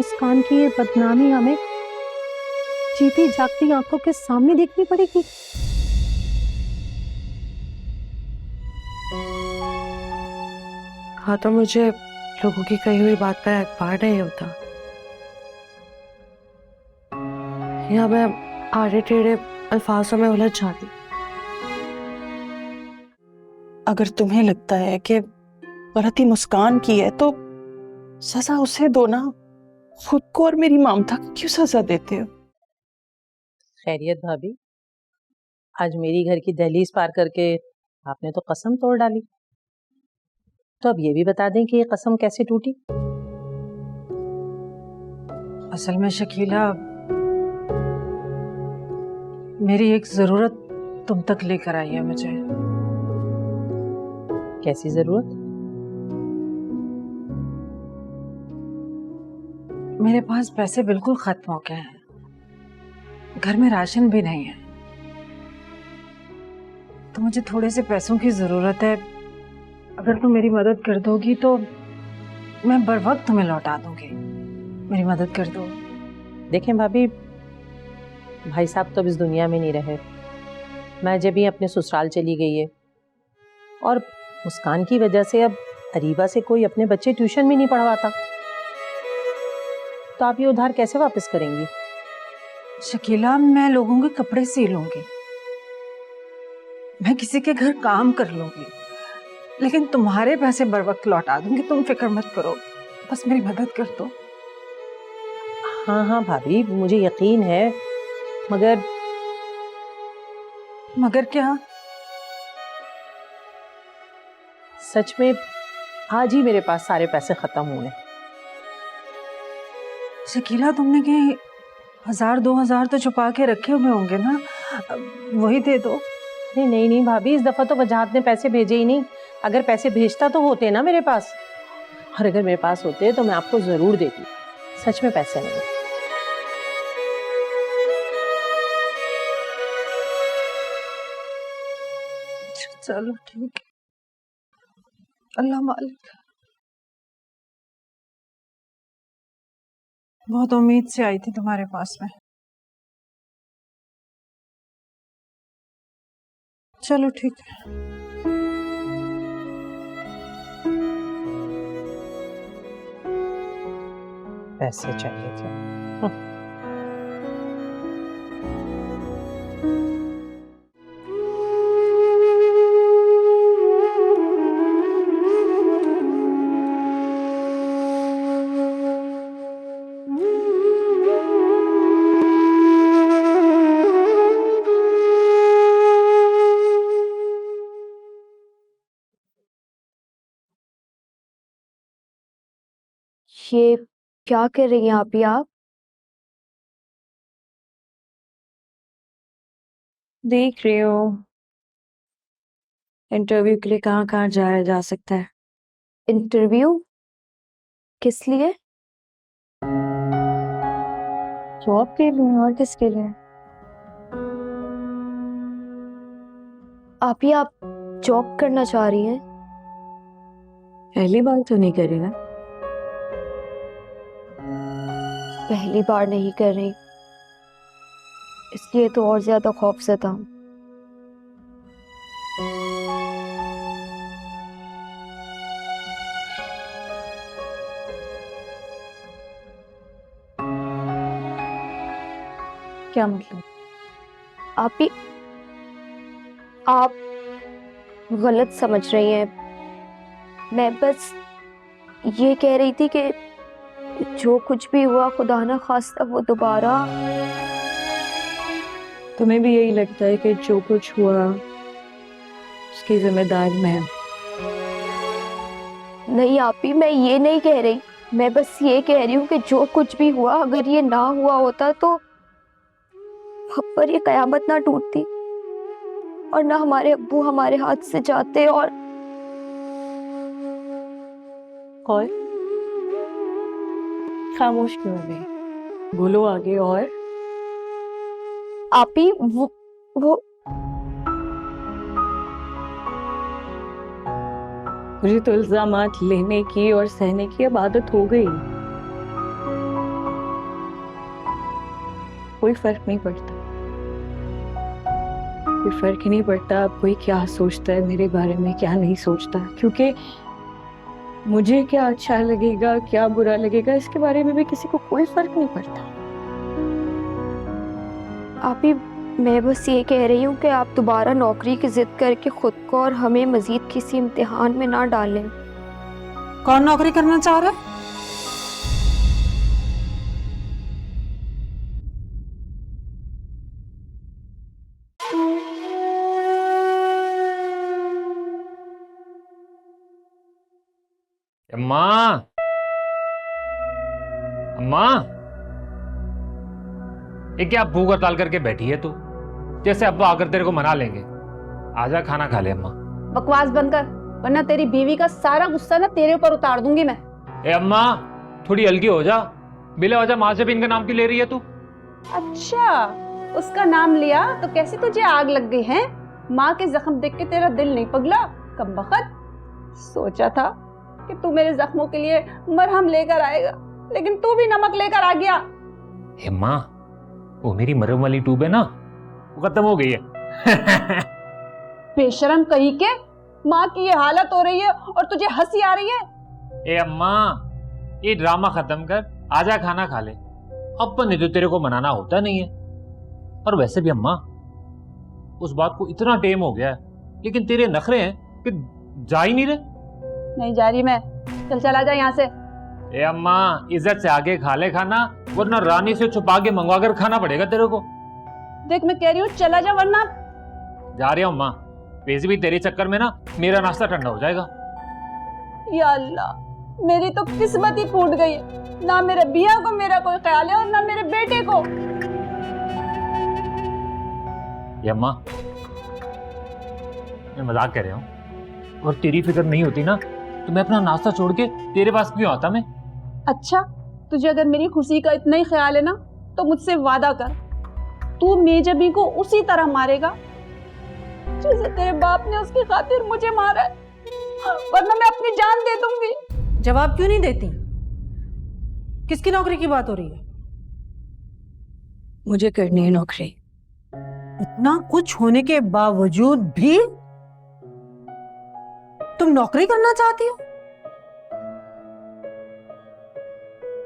मुस्कान की ये बदनामी हमें जीती जागती आंखों के सामने देखनी पड़ेगी। हाँ, तो मुझे लोगों की कही हुई बात पर एतबार नहीं होता, या मैं आड़े टेढ़े अल्फाजों में उलझ जाती। अगर तुम्हें लगता है कि गलती मुस्कान की है तो सजा उसे दो ना, खुद को और मेरी ममता को क्यों सजा देते हो? खैरियत भाभी, आज मेरी घर की दहलीज पार करके आपने तो कसम तोड़ डाली, तो अब ये भी बता दें कि ये कसम कैसे टूटी। असल में शकीला, मेरी एक जरूरत तुम तक लेकर आई है मुझे। कैसी जरूरत? मेरे पास पैसे बिल्कुल खत्म हो गए हैं, घर में राशन भी नहीं है, तो मुझे थोड़े से पैसों की जरूरत है। अगर तुम मेरी मदद कर दोगी तो मैं बर वक्त तुम्हें लौटा दूंगी। मेरी मदद कर दो। देखें भाभी, भाई साहब तो अब इस दुनिया में नहीं रहे, मैं जब ही अपने ससुराल चली गई है, और मुस्कान की वजह से अब अरीबा से कोई अपने बच्चे ट्यूशन भी नहीं पढ़वाता, तो आप ये उधार कैसे वापस करेंगी? शकीला, मैं लोगों के कपड़े सी लूंगी, मैं किसी के घर काम कर लूंगी, लेकिन तुम्हारे पैसे बर वक्त लौटा दूंगी। तुम फिक्र मत करो, बस मेरी मदद कर दो। हाँ हाँ भाभी, मुझे यकीन है, मगर क्या? सच में आज ही मेरे पास सारे पैसे खत्म हुए। शकीला, तुमने कहीं 1000-2000 तो छुपा के रखे हुए होंगे ना, वही दे दो। नहीं नहीं भाभी, इस दफा तो वजाहत ने पैसे भेजे ही नहीं। अगर पैसे भेजता तो होते ना मेरे पास, और अगर मेरे पास होते तो मैं आपको जरूर देती। सच में पैसे नहीं। चलो ठीक है, अल्लाह मालिक। बहुत उम्मीद से आई थी तुम्हारे पास में। चलो ठीक है। पैसे चाहिए थे। ये क्या कर रही हैं आप? देख रही हो इंटरव्यू के लिए कहाँ कहाँ जाया जा सकता है। इंटरव्यू किस लिए? जॉब के लिए और किसके लिए? आप जॉब करना चाह रही हैं? पहली बार तो नहीं करी ना? पहली बार नहीं कर रही, इसलिए तो और ज्यादा खौफज़दा हूं। क्या मतलब? आप गलत समझ रही हैं। मैं बस ये कह रही थी कि जो कुछ भी हुआ, खुदा ना खास्ता वो दोबारा। तुम्हें भी यही लगता है कि जो कुछ हुआ उसकी जिम्मेदार मैं? नहीं आपी, मैं ये नहीं कह रही। मैं बस ये कह रही हूँ कि जो कुछ भी हुआ, अगर ये ना हुआ होता तो अब पर ये कयामत ना टूटती और ना हमारे अब्बू हमारे हाथ से जाते। और खामोश क्यों है? बोलो आगे। और आपी वो मुझे तो इल्जामात लेने की और सहने की अब आदत हो गई। कोई फर्क नहीं पड़ता। कोई फर्क ही नहीं पड़ता अब कोई क्या सोचता है मेरे बारे में, क्या नहीं सोचता, क्योंकि मुझे क्या अच्छा लगेगा क्या बुरा लगेगा इसके बारे में भी किसी को कोई फर्क नहीं पड़ता। अभी मैं बस ये कह रही हूँ कि आप दोबारा नौकरी की जिद करके खुद को और हमें मजीद किसी इम्तिहान में ना डालें। कौन नौकरी करना चाह रहा है? अम्मा, अम्मा, ये क्या भूख हड़ताल करके बैठी है तू? जैसे अब्बा आकर तेरे को मना लेंगे। आजा खाना खा ले अम्मा। बकवास बंद कर, वरना तेरी बीवी का सारा गुस्सा ना तेरे ऊपर उतार दूंगी मैं। ए अम्मा, थोड़ी हल्की हो जा। बिला वजह माँ से भी इनका नाम क्यों ले रही है तू? अच्छा, उसका नाम लिया तो कैसी तुझे आग लग गई है? माँ के जख्म देख के तेरा दिल नहीं पगला? कमबख्त, सोचा था कि तू मेरे जख्मों के लिए मरहम लेकर आएगा, लेकिन तू भी नमक लेकर आ गया। ए माँ, वो मेरी मरहम वाली ट्यूब है ना, वो खत्म हो गई है। बेशरम कहीं के, माँ की ये हालत हो रही है और तुझे हंसी आ रही है। ए अम्मा, ये ड्रामा खत्म कर, आजा खाना खा ले। अपन ने तो तेरे को मनाना होता नहीं है। और वैसे भी अम्मा, उस बात को इतना टेम हो गया है, लेकिन तेरे नखरे हैं कि जा ही नहीं रहे। नहीं जा रही मैं, चल चला जा यहाँ से। ए अम्मा, इज्जत से आगे खा ले खाना, वरना रानी से छुपा के मंगवा कर खाना पड़ेगा तेरे को। देख मैं कह रही हूँ चला जा, वरना। जा रही हूँ अम्मा, वैसे भी तेरे चक्कर में ना मेरा नाश्ता ठंडा हो जाएगा। या अल्लाह, मेरी तो किस्मत ही फूट गई है। ना मेरे बिया को मेरा कोई ख्याल है और ना मेरे बेटे को। ये अम्मा, मैं मजाक कर रहा हूँ, और तेरी फिक्र नहीं होती ना तो मैं अपना नाश्ता छोड़ के तेरे पास क्यों आता मैं? अच्छा, तुझे अगर मेरी खुशी का इतना ही ख्याल है ना, तो मुझसे वादा कर, तू मेजबी को उसी तरह मारेगा जैसे तेरे बाप ने उसकी खातिर मुझे मारा है, वरना मैं अपनी जान दे दूंगी। जवाब क्यों नहीं देती? किसकी नौकरी की बात हो रही है? मुझे करनी है नौकरी। इतना कुछ होने के बावजूद भी तुम नौकरी करना चाहती हो?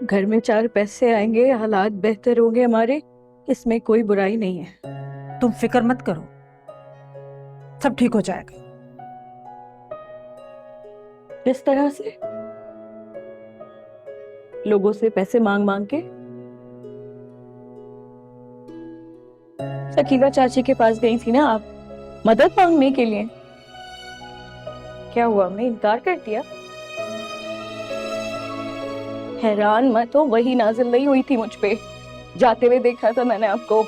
घर में 4 पैसे आएंगे, हालात बेहतर होंगे हमारे, इसमें कोई बुराई नहीं है। तुम फिक्र मत करो, सब ठीक हो जाएगा। किस तरह से? लोगों से पैसे मांग मांग के? शकीला चाची के पास गई थी ना आप, मदद मांगने के लिए। क्या हुआ, मैं इनकार कर दिया? हैरान मत हो, वही नाज़िल नहीं हुई थी मुझ पे। जाते हुए देखा था मैंने आपको।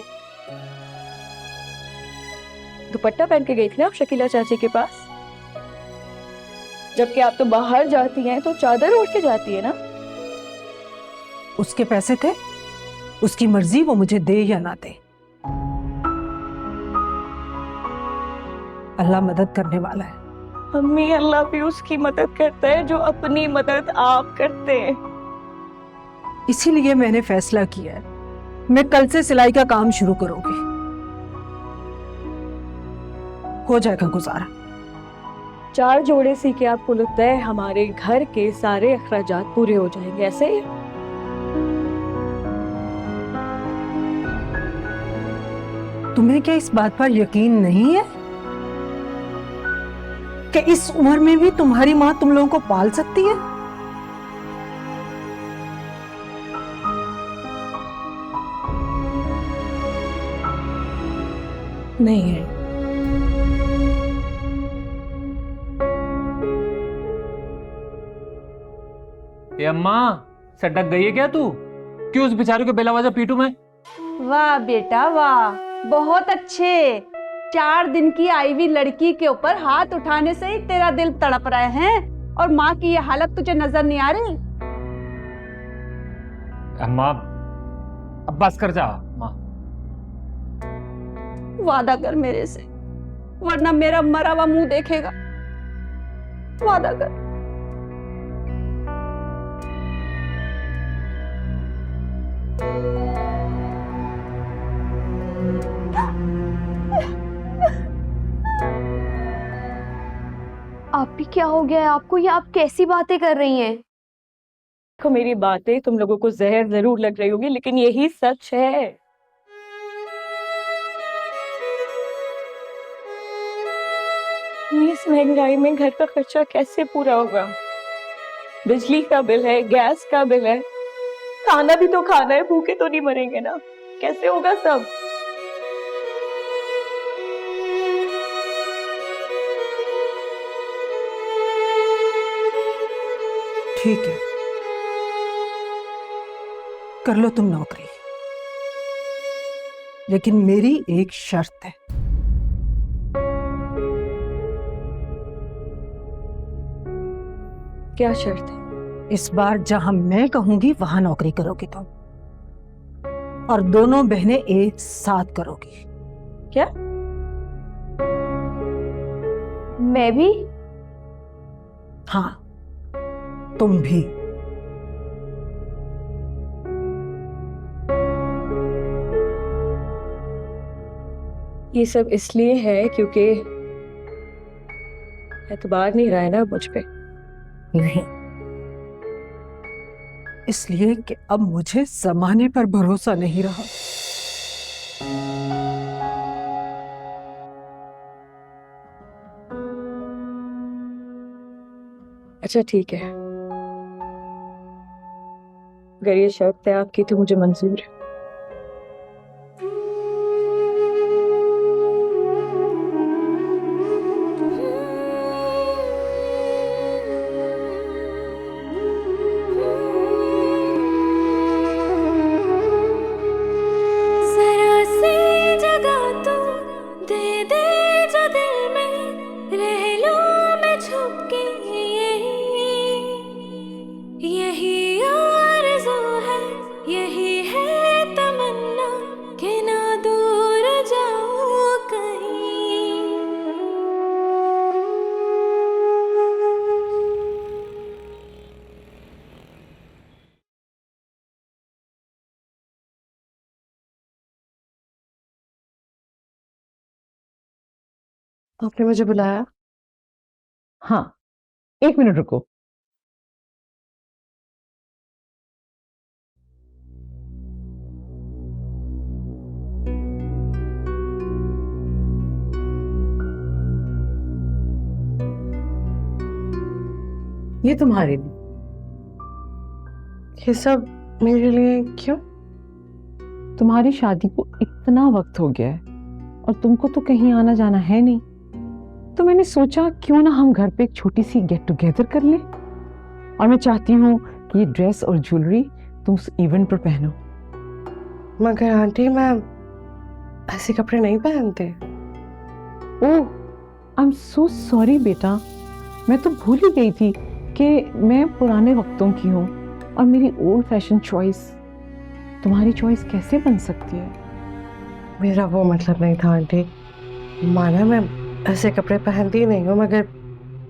दुपट्टा पहन के गई थी ना आप शकीला चाची के पास, जबकि आप तो बाहर जाती हैं तो चादर ओढ़ के जाती है ना। उसके पैसे थे, उसकी मर्जी, वो मुझे दे या ना दे। अल्लाह मदद करने वाला है। अम्मी, अल्लाह भी उसकी मदद करता है जो अपनी मदद आप करते हैं। इसीलिए मैंने फैसला किया है, मैं कल से सिलाई का काम शुरू करूंगी। हो जाएगा गुजारा। 4 जोड़े सी के आपको लगता है हमारे घर के सारे अखराजात पूरे हो जाएंगे ऐसे ही? तुम्हें क्या इस बात पर यकीन नहीं है कि इस उम्र में भी तुम्हारी माँ तुम लोगों को पाल सकती है? नहीं है। ए अम्मा, सटक गई है क्या तू? क्यों उस बेचारे को बेला वजह पीटू मैं? वाह बेटा वाह, बहुत अच्छे। 4 दिन की आई हुई लड़की के ऊपर हाथ उठाने से ही तेरा दिल तड़प रहा है, और माँ की ये हालत तुझे नजर नहीं आ रही? अम्मा, अब बस कर जा माँ। वादा कर मेरे से, वरना मेरा मरा हुआ मुंह देखेगा। वादा कर। आप भी क्या हो गया है आपको? ये आप कैसी बातें कर रही हैं? देखो, मेरी बातें तुम लोगों को जहर जरूर लग रही होगी, लेकिन यही सच है। इस महंगाई में घर का खर्चा कैसे पूरा होगा? बिजली का बिल है, गैस का बिल है, खाना भी तो खाना है, भूखे तो नहीं मरेंगे ना। कैसे होगा सब? ठीक है, कर लो तुम नौकरी, लेकिन मेरी एक शर्त है। क्या शर्त है? इस बार जहां मैं कहूंगी वहां नौकरी करोगी तुम, और दोनों बहनें एक साथ करोगी। क्या? मैं भी? हाँ, तुम भी। ये सब इसलिए है क्योंकि एतबार नहीं रहा है ना मुझ पे। नहीं, इसलिए कि अब मुझे जमाने पर भरोसा नहीं रहा। अच्छा ठीक है, अगर ये शर्त है आपकी तो मुझे मंजूर है। जरा सी जगह तो दे दे जो दिल में रह लूं मैं छुप के, यही आरज़ू है, यही है तमन्ना कि ना दूर जाऊं कहीं। आपने मुझे बुलाया? हाँ, एक मिनट रुको। ये तुम्हारे लिए। ये सब मेरे लिए क्यों? तुम्हारी शादी को इतना वक्त हो गया है और तुमको तो कहीं आना जाना है नहीं, तो मैंने सोचा क्यों ना हम घर पे एक छोटी सी गेट टुगेदर कर लें। और मैं चाहती हूँ कि ये ड्रेस और ज्वेलरी तुम उस इवेंट पर पहनो। मगर आंटी, मैं ऐसे कपड़े नहीं पहनते। ओह, आई एम सो सॉरी बेटा, मैं तो भूल ही गई थी कि मैं पुराने वक्तों की हूँ और मेरी ओल्ड फैशन चॉइस तुम्हारी चॉइस कैसे बन सकती है? मेरा वो मतलब नहीं था आंटी। माना मैं ऐसे कपड़े पहनती नहीं हूँ, मगर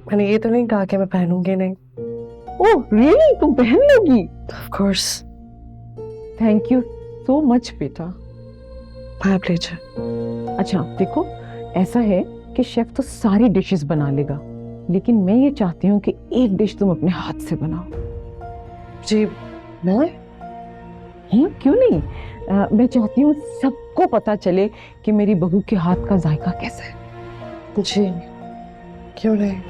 मैंने ये तो नहीं कहा कि मैं पहनूंगी नहीं। ओह रियली, तुम पहन लोगी? Of course. Thank you so much बेटा। My pleasure. अच्छा देखो, ऐसा है कि शेफ तो सारी डिशेस बना लेगा, लेकिन मैं ये चाहती हूँ कि एक डिश तुम अपने हाथ से बनाओ। जी, मैं? क्यों नहीं? मैं चाहती हूँ सबको पता चले कि मेरी बहू के हाथ का जायका कैसा है। जी, क्यों नहीं।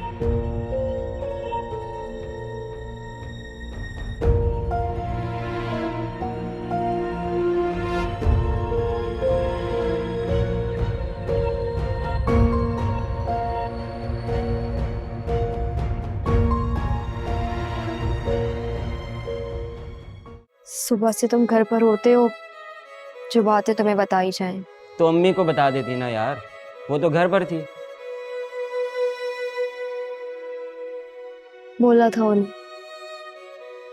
सुबह से तुम घर पर होते हो, जो बातें तुम्हें बताई जाएं। तो अम्मी को बता देती ना यार, वो तो घर पर थी। बोला था उन्हें,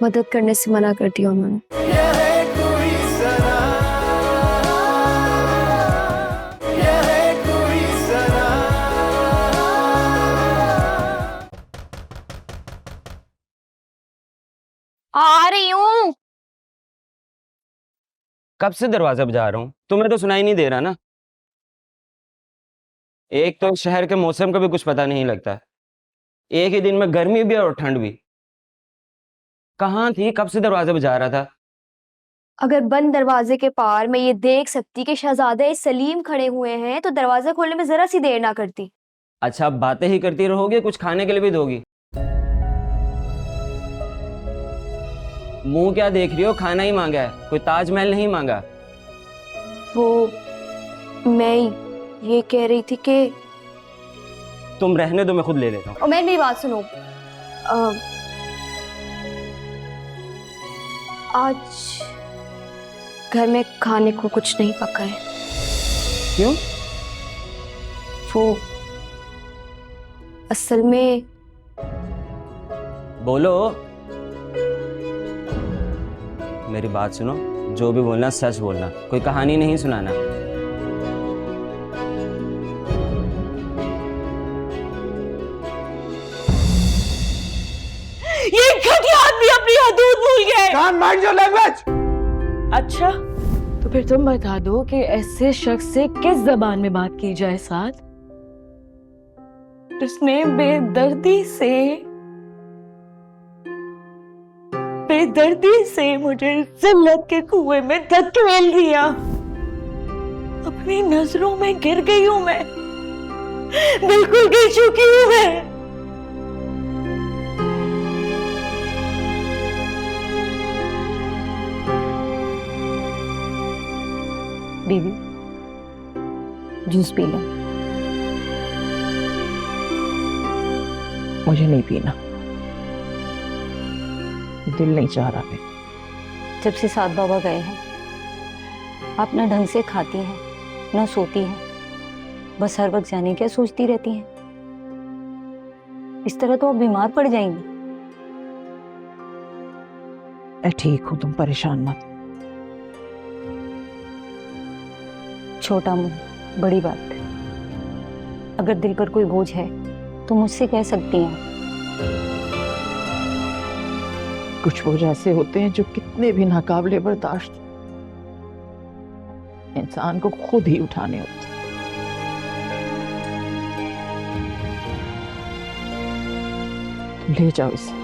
मदद करने से मना कर दिया उन्होंने। आ रही हूँ। कब से दरवाजा बजा रहा हूँ, तुम्हें तो सुनाई नहीं दे रहा ना। एक तो शहर के मौसम का भी कुछ पता नहीं लगता, एक ही दिन में गर्मी भी और ठंड भी। कहाँ थी, कब से दरवाजे बजा रहा था? अगर बंद दरवाजे के पार मैं ये देख सकती कि शहजादे सलीम खड़े हुए हैं तो दरवाजा खोलने में जरा सी देर ना करती। अच्छा, अब बातें ही करती रहोगी, कुछ खाने के लिए भी दोगी? मुंह क्या देख रही हो, खाना ही मांगा है, कोई ताजमहल नहीं मांगा। वो मैं ये कह रही थी कि तुम रहने दो, मैं खुद ले लेता हूँ। और मेरी बात सुनो, आज घर में खाने को कुछ नहीं पका है। क्यों? वो असल में बोलो, मेरी बात सुनो, जो भी बोलना सच बोलना, कोई कहानी नहीं सुनाना। ये घटिया आदमी अपनी हदूद भूल गए। कान माइंड योर लैंग्वेज। अच्छा, तो फिर तुम बता दो कि ऐसे शख्स से किस जबान में बात की जाए साथ, जिसने बेदर्दी से मुझे जिल्लत के कुएं में धकेल दिया। अपनी नजरों में गिर गई हूं मैं, बिल्कुल गिर चुकी हूं मैं। बीवी, जूस पी लो। मुझे नहीं पीना, दिल नहीं चाह रहा है। जब से साथ बाबा गए हैं आप ना ढंग से खाती हैं ना सोती हैं, बस हर वक्त जाने क्या सोचती रहती हैं। इस तरह तो आप बीमार पड़ जाएंगी। मैं ठीक हूं, तुम परेशान मत। छोटा मुंह बड़ी बात। अगर दिल पर कोई बोझ है तो मुझसे कह सकती हैं। कुछ बोझ ऐसे होते हैं जो कितने भी नाकाबिले बर्दाश्त इंसान को खुद ही उठाने होते हैं। तुम ले जाओ इसे।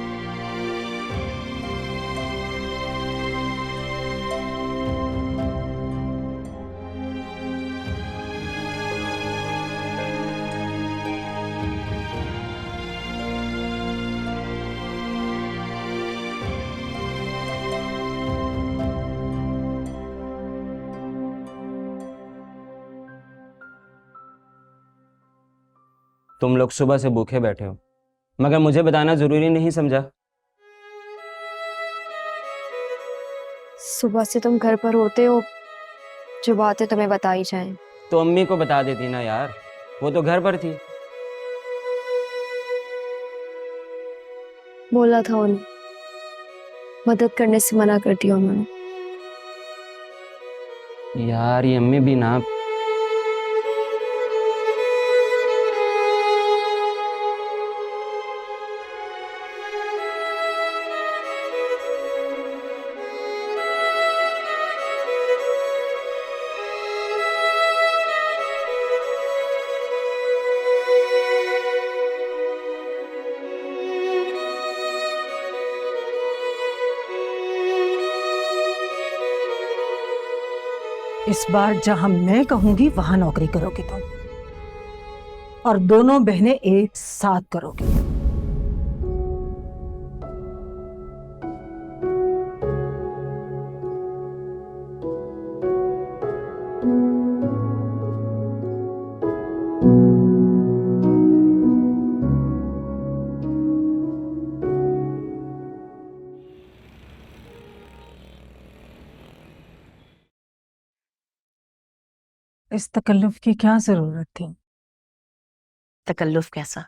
तुम लोग सुबह से भूखे बैठे हो, मगर मुझे बताना जरूरी नहीं समझा? सुबह से तुम घर पर होते हो, जो बातें तुम्हें बताई जाएं। तो अम्मी को बता देती ना यार, वो तो घर पर थी। बोला था उन्हें, मदद करने से मना कर दिया उन्होंने। यार ये अम्मी भी ना। इस बार जहां मैं कहूंगी वहां नौकरी करोगे तुम, और दोनों बहनें एक साथ करोगी। इस तकल्लुफ की क्या जरूरत थी? तकल्लुफ कैसा,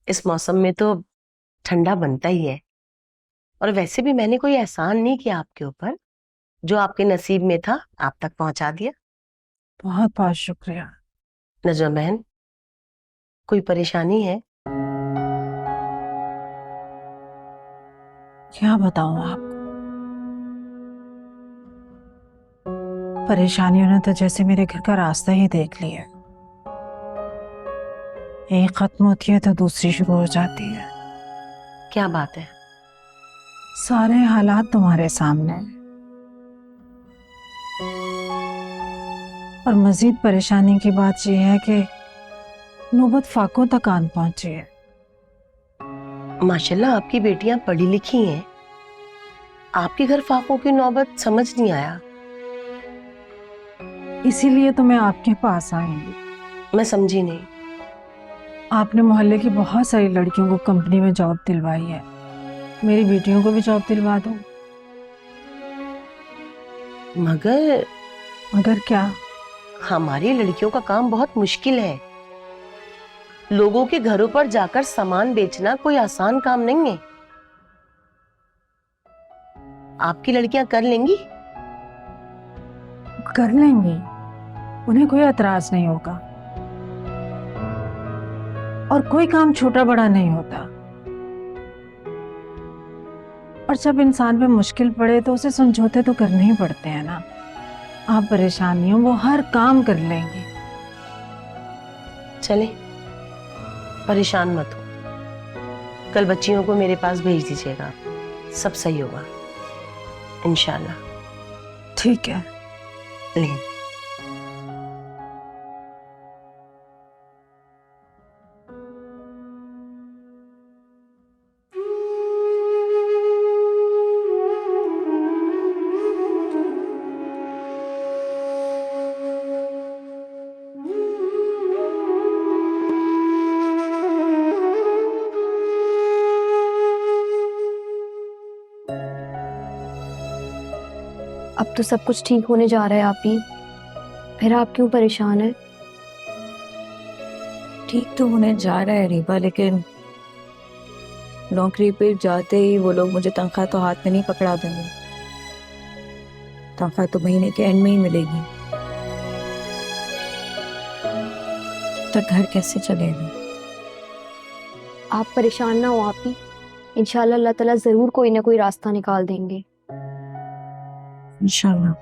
इस मौसम में तो ठंडा बनता ही है। और वैसे भी मैंने कोई एहसान नहीं किया आपके ऊपर, जो आपके नसीब में था आप तक पहुंचा दिया। बहुत बहुत शुक्रिया। नजम बहन, कोई परेशानी है? क्या बताऊं आपको, परेशानियों ने तो जैसे मेरे घर का रास्ता ही देख लिया। एक खत्म होती है तो दूसरी शुरू हो जाती है। क्या बात है? सारे हालात तुम्हारे सामने हैं। और मजीद परेशानी की बात यह है कि नौबत फाकों तक आन पहुंची है। माशाल्लाह आपकी बेटियां पढ़ी लिखी हैं, आपके घर फाकों की नौबत समझ नहीं आया। इसीलिए तो मैं आपके पास आई हूँ। मैं समझी नहीं। आपने मोहल्ले की बहुत सारी लड़कियों को कंपनी में जॉब दिलवाई है, मेरी बेटियों को भी जॉब दिलवा दो। मगर क्या? हमारी लड़कियों का काम बहुत मुश्किल है। लोगों के घरों पर जाकर सामान बेचना कोई आसान काम नहीं है। आपकी लड़कियां कर लेंगी? कर लेंगी, उन्हें कोई एतराज नहीं होगा। और कोई काम छोटा बड़ा नहीं होता। और जब इंसान पे मुश्किल पड़े तो उसे समझौते तो करने ही पड़ते हैं ना। आप परेशान नहीं हो, वो हर काम कर लेंगे। चले, परेशान मत हो। कल बच्चियों को मेरे पास भेज दीजिएगा, सब सही होगा इंशाल्लाह। ठीक है। ले। अब तो सब कुछ ठीक होने जा रहा है आप ही, फिर आप क्यों परेशान हैं? ठीक तो होने जा रहा है रीबा, लेकिन नौकरी पे जाते ही वो लोग मुझे तनख्वाह तो हाथ में नहीं पकड़ा देंगे। तनख्वाह तो महीने के एंड में ही मिलेगी। तब घर कैसे चलेगा? आप परेशान ना हो आप ही, इंशाल्लाह अल्लाह ताला जरूर कोई ना कोई रास्ता निकाल देंगे। इंशाल्लाह।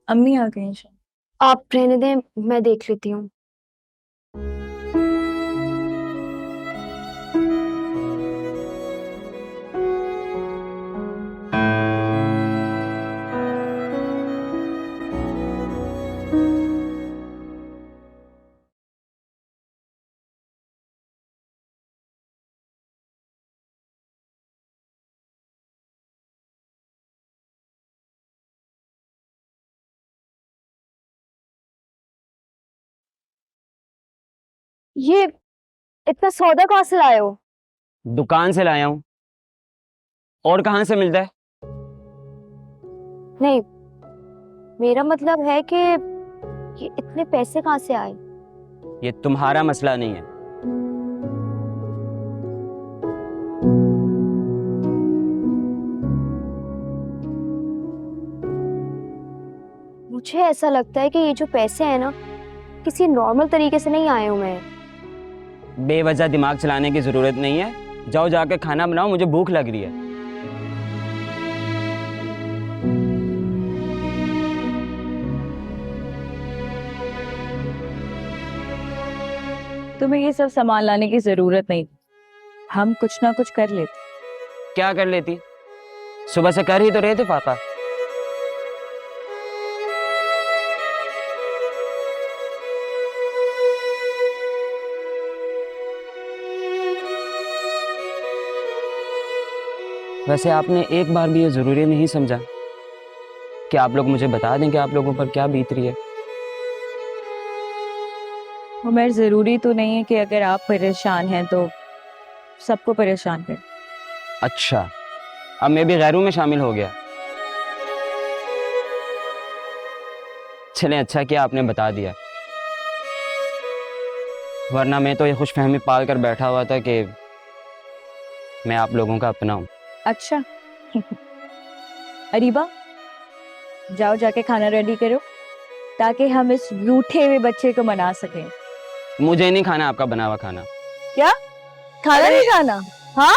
अम्मी आ गई हैं। आप रहने दें, मैं देख लेती हूँ। ये इतना सौदा कहाँ से लाए हो? दुकान से लाया हूँ, और कहाँ से मिलता है? नहीं, मेरा मतलब है कि ये इतने पैसे कहाँ से आए? ये तुम्हारा मसला नहीं है। मुझे ऐसा लगता है कि ये जो पैसे हैं ना, किसी नॉर्मल तरीके से नहीं आए हुए हैं। बेवजह दिमाग चलाने की जरूरत नहीं है। जाओ जाके खाना बनाओ, मुझे भूख लग रही है। तुम्हें ये सब सामान लाने की जरूरत नहीं, हम कुछ ना कुछ कर लेते। क्या कर लेती? सुबह से कर ही तो रहे थे पापा। वैसे आपने एक बार भी ये जरूरी नहीं समझा कि आप लोग मुझे बता दें कि आप लोगों पर क्या बीत रही है। उमर, जरूरी तो नहीं है कि अगर आप परेशान हैं तो सबको परेशान कर। अच्छा, अब मैं भी गैरों में शामिल हो गया। चलें, अच्छा किया आपने बता दिया, वरना मैं तो ये खुशफहमी पाल कर बैठा हुआ था कि मैं आप लोगों का अपना हूँ। अच्छा अरीबा, जाओ जाके खाना रेडी करो ताकि हम इस रूठे हुए बच्चे को मना सकें। मुझे नहीं खाना आपका बना हुआ खाना। क्या खाना नहीं खाना? हाँ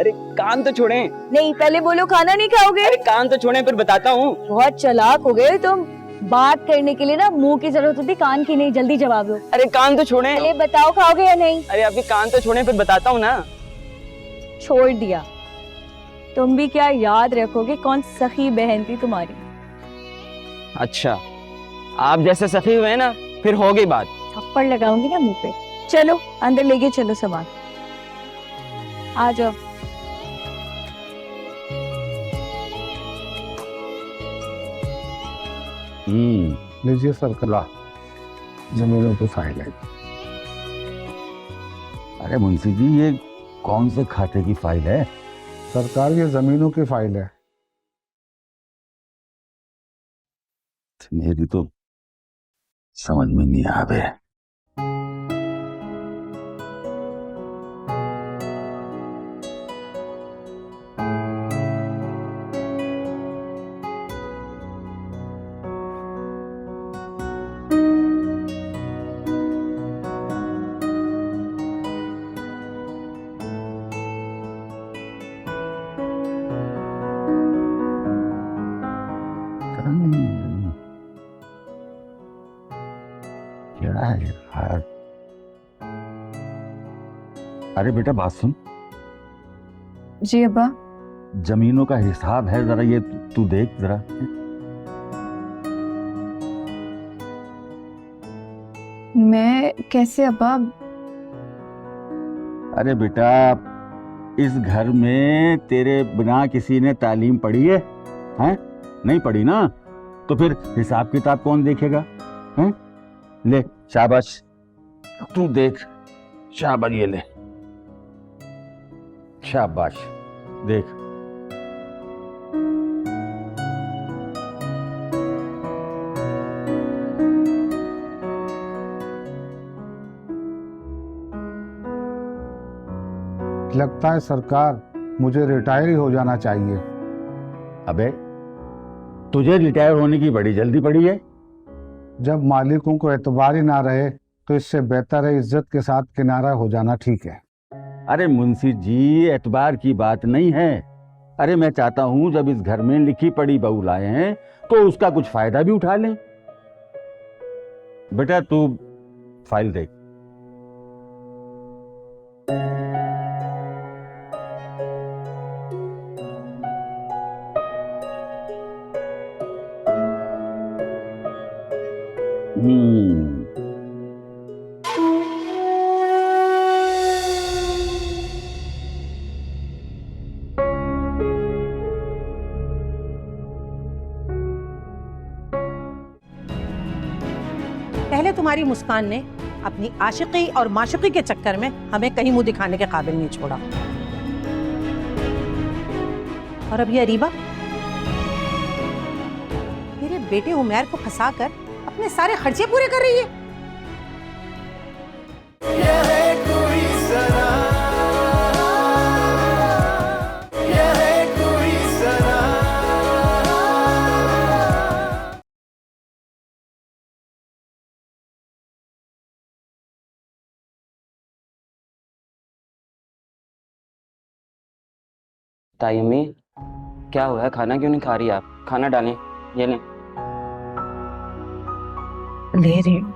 अरे कान तो छोड़ें। नहीं, पहले बोलो खाना नहीं खाओगे। अरे कान तो छोड़ें फिर बताता हूँ। बहुत चालाक हो गए तुम। बात करने के लिए ना मुंह की जरूरत होती, कान की नहीं। जल्दी जवाब दो। अरे कान तो छोड़ें। पहले बताओ खाओगे या नहीं। अरे आपके कान तो छोड़ें फिर बताता हूँ ना। छोड़ दिया। तुम भी क्या याद रखोगे कौन सखी बहन थी तुम्हारी। अच्छा आप जैसे सखी हुए ना फिर हो गई बात। थप्पड़ लगाऊंगी ना मुंह पे। चलो अंदर लेके चलो सामान। आ जाओ। लीजिए सरकार, जमीनों पे फाइल है। अरे मुंशी जी, ये कौन से खाते की फाइल है? सरकार, ये जमीनों की फाइल है। मेरी तो समझ में नहीं आ रहा है। क्या है यार? अरे बेटा बात सुन। जी अब्बा। जमीनों का हिसाब है, जरा ये तू देख जरा। मैं कैसे अब्बा? अरे बेटा, इस घर में तेरे बिना किसी ने तालीम पढ़ी है? हैं? नहीं पढ़ी ना, तो फिर हिसाब किताब कौन देखेगा? हैं? ले शाबाश, तू देख। शाबाश, ये ले शाबाश, देख। लगता है सरकार मुझे रिटायर ही हो जाना चाहिए। अबे तुझे रिटायर होने की बड़ी जल्दी पड़ी है। जब मालिकों को एतबार ही ना रहे तो इससे बेहतर है इज्जत के साथ किनारा हो जाना ठीक है। अरे मुंशी जी, एतबार की बात नहीं है। अरे मैं चाहता हूं जब इस घर में लिखी पढ़ी बहू लाए हैं तो उसका कुछ फायदा भी उठा लें। बेटा तू फाइल देख। पहले तुम्हारी मुस्कान ने अपनी आशिकी और माशिकी के चक्कर में हमें कहीं मुंह दिखाने के काबिल नहीं छोड़ा, और अब ये अरीबा मेरे बेटे उमैर को फंसाकर अपने सारे खर्चे पूरे कर रही है। ताई अम्मी, क्या हुआ है? खाना क्यों नहीं खा रही आप? खाना डालें, ये लें। ले रही हूँ।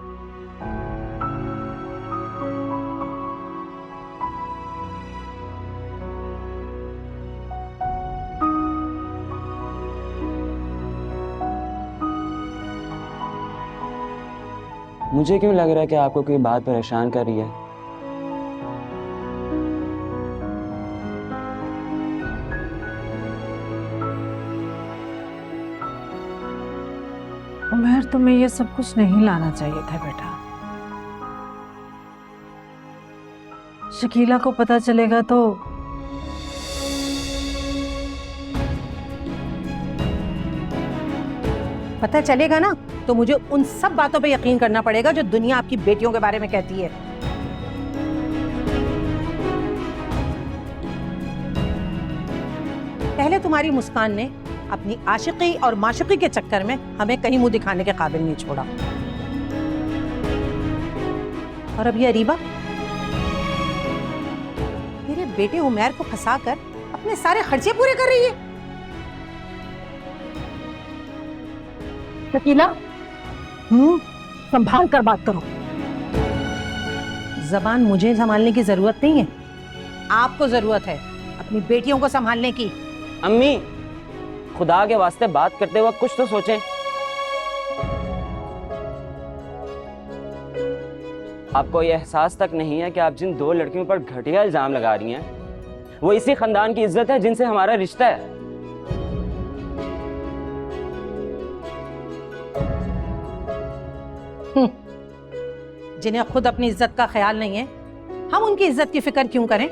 मुझे क्यों लग रहा है कि आपको कोई बात परेशान कर रही है? उमैर, तुम्हें ये सब कुछ नहीं लाना चाहिए था बेटा। शकीला को पता चलेगा तो पता चलेगा ना तो मुझे उन सब बातों पे यकीन करना पड़ेगा जो दुनिया आपकी बेटियों के बारे में कहती है। पहले तुम्हारी मुस्कान ने अपनी आशिकी और माशिकी के चक्कर में हमें कहीं मुंह दिखाने के काबिल नहीं छोड़ा, और अब ये अरीबा मेरे बेटे उमैर को फंसाकर अपने सारे खर्चे पूरे कर रही है। शकीला, संभाल कर बात करो। जबान मुझे संभालने की जरूरत नहीं है, आपको जरूरत है अपनी बेटियों को संभालने की। अम्मी, खुदा के वास्ते बात करते वक्त कुछ तो सोचें। आपको ये एहसास तक नहीं है कि आप जिन 2 लड़कियों पर घटिया इल्जाम लगा रही हैं, वो इसी खानदान की इज्जत है जिनसे हमारा रिश्ता है। जिन्हें खुद अपनी इज्जत का ख्याल नहीं है, हम उनकी इज्जत की फिक्र क्यों करें?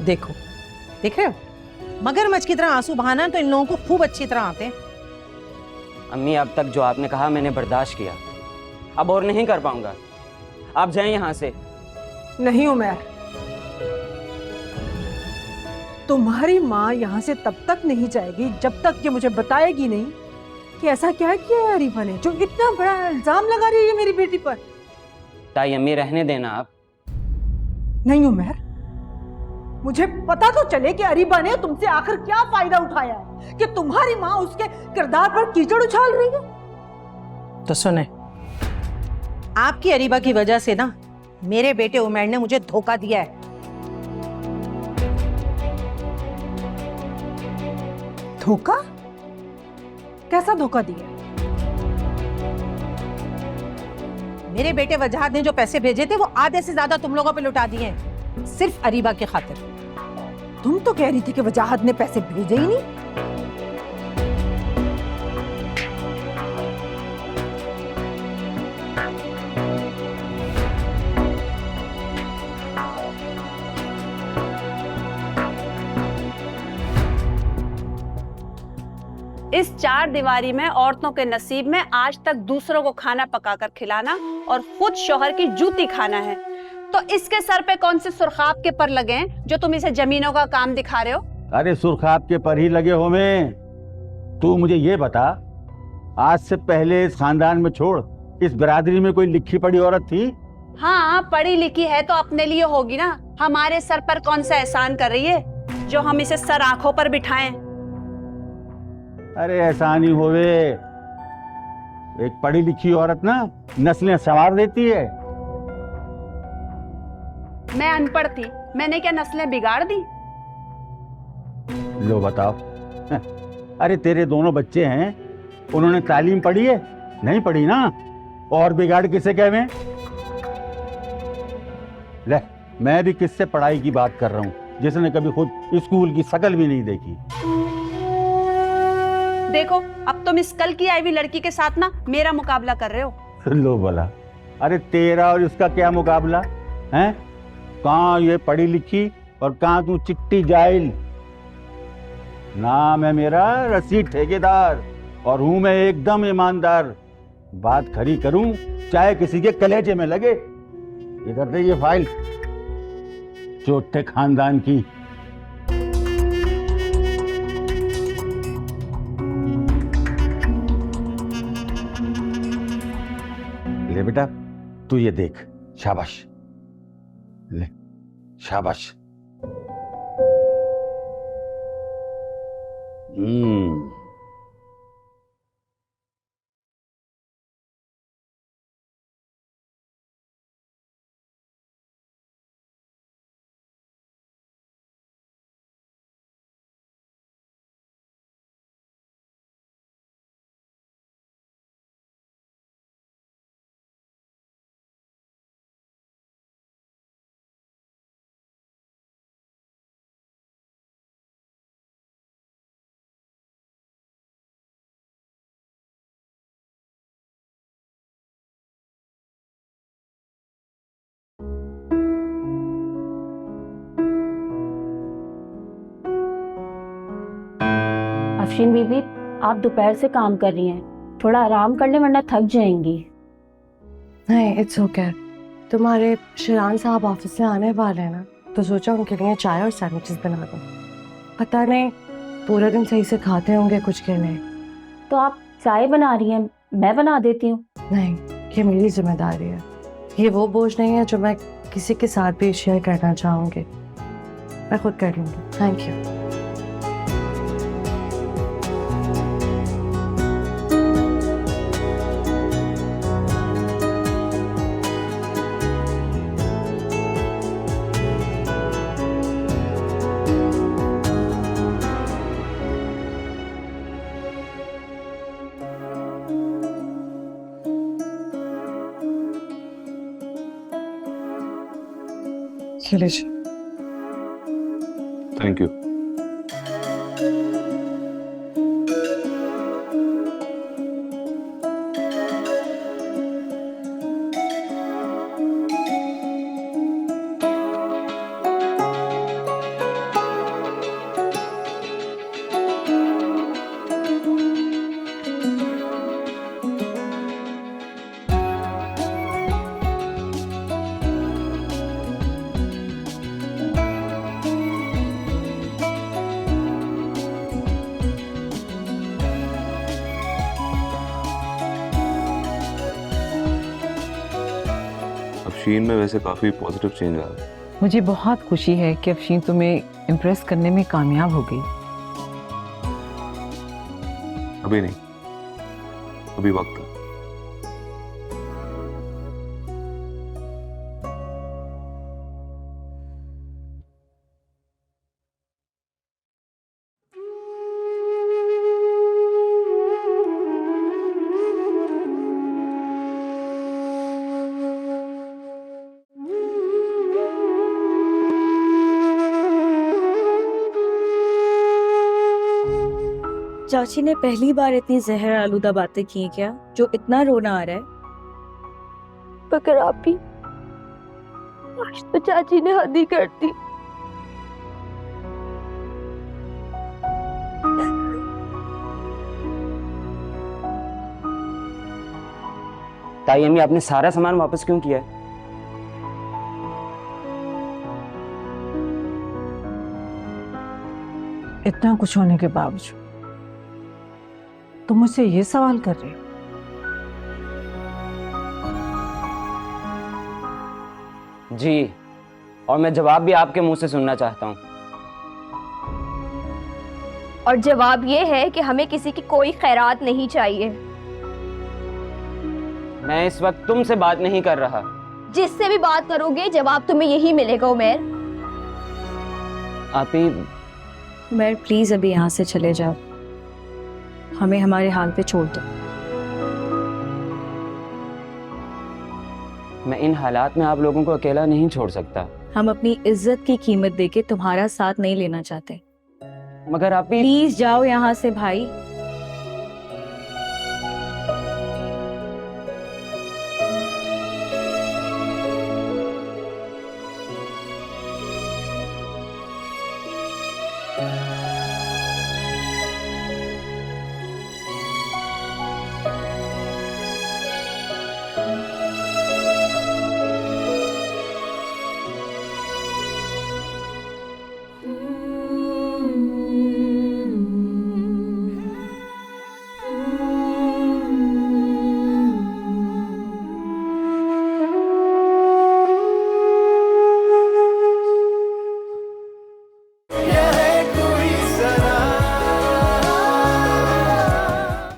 देखो, देख रहे हो, मगरमच्छ की तरह आंसू बहाना तो इन लोगों को खूब अच्छी तरह आते हैं। अम्मी, अब तक जो आपने कहा मैंने बर्दाश्त किया, अब और नहीं कर पाऊंगा। आप जाएं यहाँ से। नहीं उमैर, तुम्हारी माँ यहाँ से तब तक नहीं जाएगी जब तक ये मुझे बताएगी नहीं कि ऐसा क्या किया है अरीबा ने जो इतना बड़ा इल्जाम लगा रही है मेरी बेटी पर। ताई अम्मी, रहने देना आप। नहीं उमैर, मुझे पता तो चले कि अरीबा ने तुमसे आखिर क्या फायदा उठाया है कि तुम्हारी माँ उसके किरदार पर कीचड़ उछाल रही है। तो सुने, आपकी अरीबा की वजह से ना मेरे बेटे उमैर ने मुझे धोखा दिया है। धोखा? कैसा धोखा दिया? मेरे बेटे वजहात ने जो पैसे भेजे थे वो आधे से ज्यादा तुम लोगों पे लुटा दिए हैं, सिर्फ अरीबा की खातिर। तुम तो कह रही थी कि वजहात ने पैसे भेजे ही नहीं। इस 4 दीवारी में औरतों के नसीब में आज तक दूसरों को खाना पकाकर खिलाना और खुद शौहर की जूती खाना है, तो इसके सर पे कौन से सुर्खाब के पर लगे हैं जो तुम इसे जमीनों का काम दिखा रहे हो? अरे सुर्खाब के पर ही लगे हो में। तू मुझे ये बता, आज से पहले इस खानदान में छोड़, इस बिरादरी में कोई लिखी पढ़ी औरत थी? हाँ, पढ़ी लिखी है तो अपने लिए होगी ना। हमारे सर पर कौन सा एहसान कर रही है जो हम इसे सर आंखों पर बिठाएं? अरे एहसान ही होवे, एक पढ़ी लिखी औरत ना नस्लें संवार देती है। मैं अनपढ़ थी, मैंने क्या नस्लें बिगाड़ दी? लो बताओ। अरे तेरे दोनों बच्चे हैं, उन्होंने तालीम पढ़ी है? नहीं पढ़ी ना, और बिगाड़ किसे कहवे? ले, मैं भी किससे पढ़ाई की बात कर रहा हूँ जिसने कभी खुद स्कूल की शकल भी नहीं देखी। देखो, अब तुम इस कल की आई हुई लड़की के साथ ना मेरा मुकाबला कर रहे हो। लो भला, अरे तेरा और इसका क्या मुकाबला है? कहाँ ये पढ़ी लिखी और कहाँ तू चिट्टी जाहिल। नाम है मेरा रसीद ठेकेदार और हूं मैं एकदम ईमानदार। बात खरी करूं चाहे किसी के कलेजे में लगे। ये कर दे ये फाइल, चौथे खानदान की। ले बेटा, तू ये देख। शाबाश, ले शाबाश। अफरीन बीबी, आप दोपहर से काम कर रही हैं, थोड़ा आराम कर ले वरना थक जाएंगी। नहीं, इट्स ओके। तुम्हारे शिरान साहब ऑफिस से आने वाले हैं ना, तो सोचा उनके लिए चाय और सैंडविचेस बना दो। पता नहीं पूरा दिन सही से खाते होंगे कुछ के नहीं। तो आप चाय बना रही हैं, मैं बना देती हूँ। नहीं, ये मेरी जिम्मेदारी है। ये वो बोझ नहीं है जो मैं किसी के साथ भी शेयर करना चाहूँगी। मैं खुद कर लूँगी। Thank you. Thank you. Afsheen में वैसे काफी पॉजिटिव चेंज आ रहा है। मुझे बहुत खुशी है कि अफशीन तुम्हें इम्प्रेस करने में कामयाब हो गई। अभी नहीं, अभी वक्त है। चाची ने पहली बार इतनी जहर आलूदा बातें की क्या, जो इतना रोना आ रहा है? मगर आप ही, आज तो चाची ने हद ही कर दी। ताई अम्मी, आपने सारा सामान वापस क्यों किया है? इतना कुछ होने के बावजूद तुम मुझसे ये सवाल कर रहे हो? जी, और मैं जवाब भी आपके मुंह से सुनना चाहता हूँ। और जवाब ये है कि हमें किसी की कोई खैरात नहीं चाहिए। मैं इस वक्त तुमसे बात नहीं कर रहा। जिससे भी बात करोगे जवाब तुम्हें यही मिलेगा उमर। आप ही उमर, प्लीज अभी यहाँ से चले जाओ, हमें हमारे हाल पे छोड़ दो। मैं इन हालात में आप लोगों को अकेला नहीं छोड़ सकता। हम अपनी इज्जत की कीमत देके तुम्हारा साथ नहीं लेना चाहते। मगर आप ही प्लीज जाओ यहाँ से भाई।